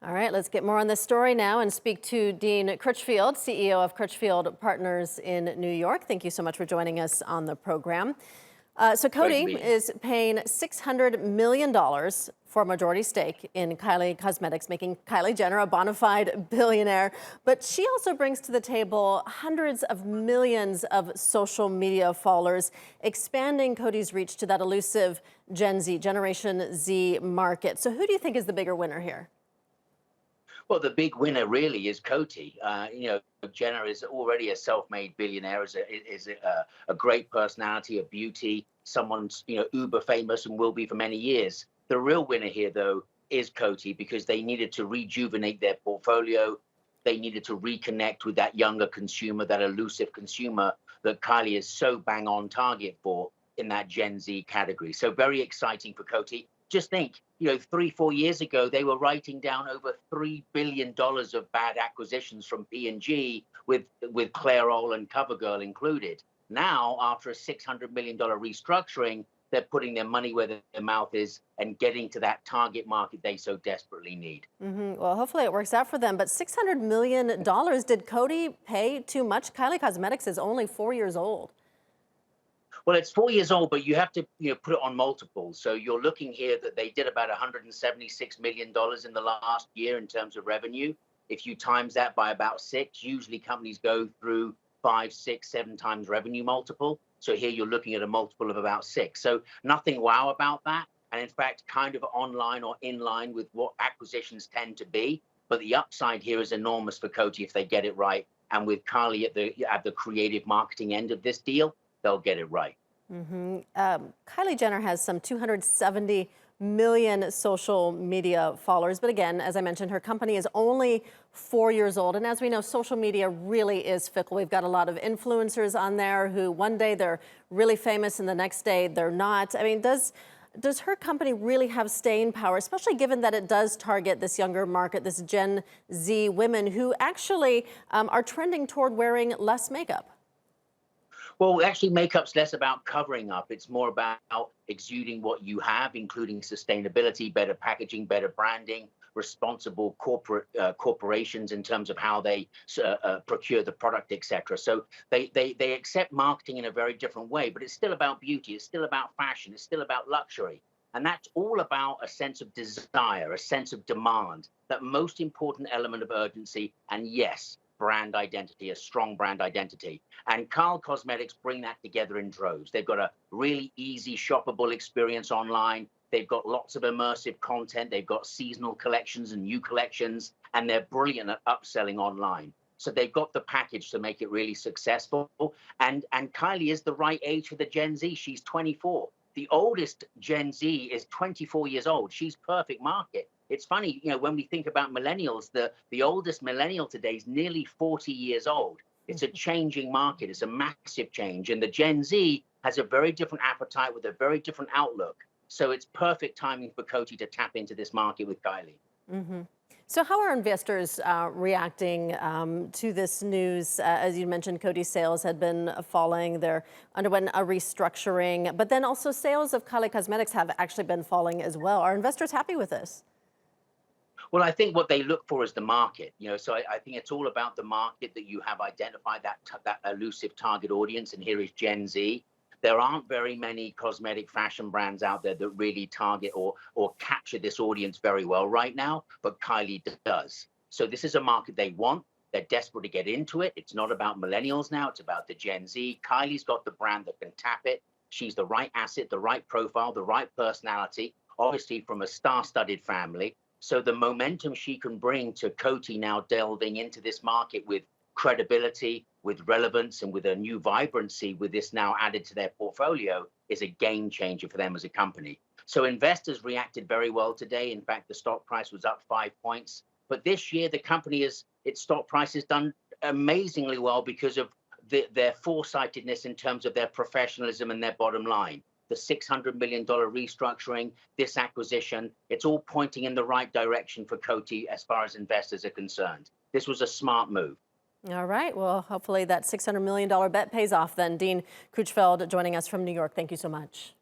All right, let's get more on this story now and speak to Dean Critchfield, CEO of Critchfield Partners in New York. Thank you so much for joining us on the program. So Coty is paying $600 million for a majority stake in Kylie Cosmetics, making Kylie Jenner a bona fide billionaire. But she also brings to the table hundreds of millions of social media followers, expanding Coty's reach to that elusive Gen Z, Generation Z market. So who do you think is the bigger winner here? Well, the big winner really is Coty. Jenner is already a self-made billionaire, is a great personality, a beauty, someone's uber famous and will be for many years. The real winner here, though, is Coty because they needed to rejuvenate their portfolio. They needed to reconnect with that younger consumer, that elusive consumer that Kylie is so bang on target for in that Gen Z category. So very exciting for Coty. Just think, 3-4 years ago, they were writing down over $3 billion of bad acquisitions from P&G with Clairol and CoverGirl included. Now, after a $600 million restructuring, they're putting their money where their mouth is and getting to that target market they so desperately need. Well, hopefully it works out for them. But $600 million, did Coty pay too much? Kylie Cosmetics is only 4 years old. Well, it's 4 years old, but you have to put it on multiples. So you're looking here that they did about $176 million in the last year in terms of revenue. If you times that by about 6, usually companies go through 5, 6, 7 times revenue multiple. So here you're looking at a multiple of about 6. So nothing wow about that. And in fact, kind of online or in line with what acquisitions tend to be. But the upside here is enormous for Coty if they get it right. And with Kylie at the creative marketing end of this deal, they'll get it right. Kylie Jenner has some 270 million social media followers. But again, as I mentioned, her company is only 4 years old. And as we know, social media really is fickle. We've got a lot of influencers on there who one day they're really famous and the next day they're not. I mean, does her company really have staying power, especially given that it does target this younger market, this Gen Z women who actually are trending toward wearing less makeup? Well, actually, makeup's less about covering up. It's more about exuding what you have, including sustainability, better packaging, better branding, responsible corporations in terms of how they procure the product, etc. So they accept marketing in a very different way, but it's still about beauty. It's still about fashion. It's still about luxury. And that's all about a sense of desire, a sense of demand, that most important element of urgency. And yes, brand identity, a strong brand identity. And Kylie Cosmetics bring that together in droves. They've got a really easy shoppable experience online. They've got lots of immersive content. They've got seasonal collections and new collections, and they're brilliant at upselling online. So they've got the package to make it really successful. And Kylie is the right age for the Gen Z. She's 24. The oldest Gen Z is 24 years old. She's perfect market. It's funny, when we think about millennials, the oldest millennial today is nearly 40 years old. It's a changing market. It's a massive change. And the Gen Z has a very different appetite with a very different outlook. So it's perfect timing for Coty to tap into this market with Kylie. So how are investors reacting to this news? As you mentioned, Coty's sales had been falling. They're underwent a restructuring, but then also sales of Kylie Cosmetics have actually been falling as well. Are investors happy with this? Well, I think what they look for is the market. So I think it's all about the market that you have identified, that elusive target audience. And here is Gen Z. There aren't very many cosmetic fashion brands out there that really target or capture this audience very well right now, but Kylie does. So this is a market they want. They're desperate to get into it. It's not about millennials now. It's about the Gen Z. Kylie's got the brand that can tap it. She's the right asset, the right profile, the right personality, obviously from a star-studded family. So the momentum she can bring to Coty now delving into this market with credibility, with relevance, and with a new vibrancy with this now added to their portfolio is a game changer for them as a company. So investors reacted very well today. In fact, the stock price was up 5 points. But this year, the company its stock price has done amazingly well because of their foresightedness in terms of their professionalism and their bottom line. The $600 million restructuring, this acquisition, it's all pointing in the right direction for Coty as far as investors are concerned. This was a smart move. All right. Well, hopefully that $600 million bet pays off then. Dean Critchfield joining us from New York. Thank you so much.